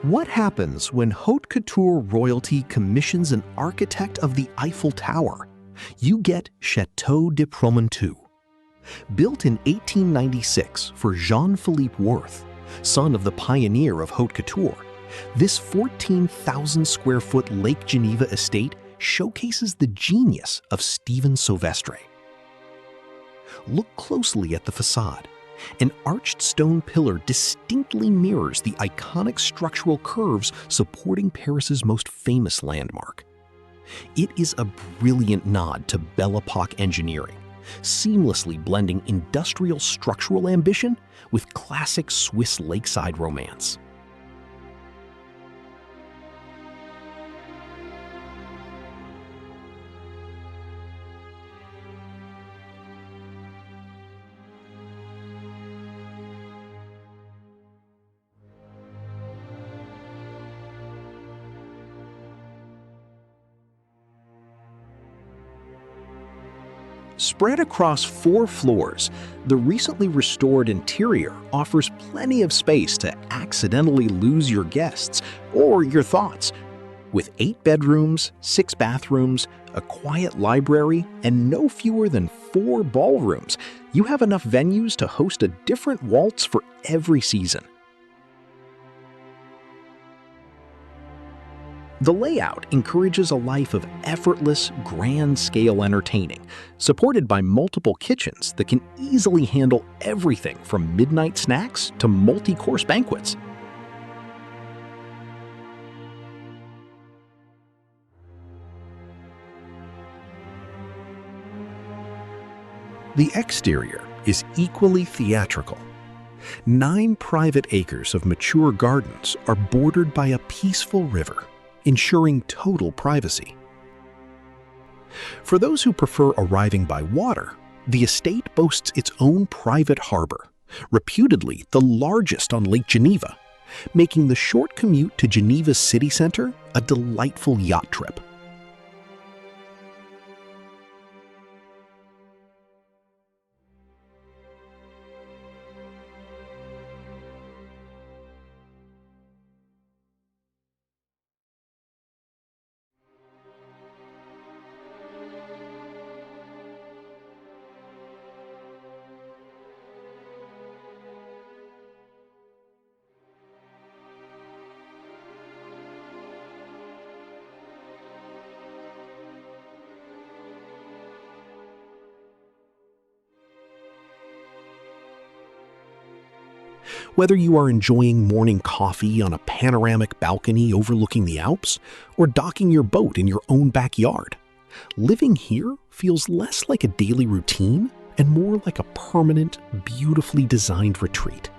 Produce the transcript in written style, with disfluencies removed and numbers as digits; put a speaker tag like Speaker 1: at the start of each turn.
Speaker 1: What happens when Haute Couture royalty commissions an architect of the Eiffel Tower? You get Chateau de Promenthoux. Built in 1896 for Jean-philippe Worth, son of the pioneer of Haute Couture, this 14,000 square foot Lake Geneva estate showcases the genius of Stephen Sauvestre. Look closely at the facade. An arched stone pillar distinctly mirrors the iconic structural curves supporting Paris's most famous landmark. It is a brilliant nod to Belle Epoque engineering, seamlessly blending industrial structural ambition with classic Swiss lakeside romance. Spread across 4 floors, the recently restored interior offers plenty of space to accidentally lose your guests or your thoughts. With 8 bedrooms, 6 bathrooms, a quiet library, and no fewer than 4 ballrooms, you have enough venues to host a different waltz for every season. The layout encourages a life of effortless, grand-scale entertaining, supported by multiple kitchens that can easily handle everything from midnight snacks to multi-course banquets. The exterior is equally theatrical. 9 private acres of mature gardens are bordered by a peaceful river, ensuring total privacy. For those who prefer arriving by water, the estate boasts its own private harbor, reputedly the largest on Lake Geneva, making the short commute to Geneva's city center a delightful yacht trip. Whether you are enjoying morning coffee on a panoramic balcony overlooking the Alps or docking your boat in your own backyard, living here feels less like a daily routine and more like a permanent, beautifully designed retreat.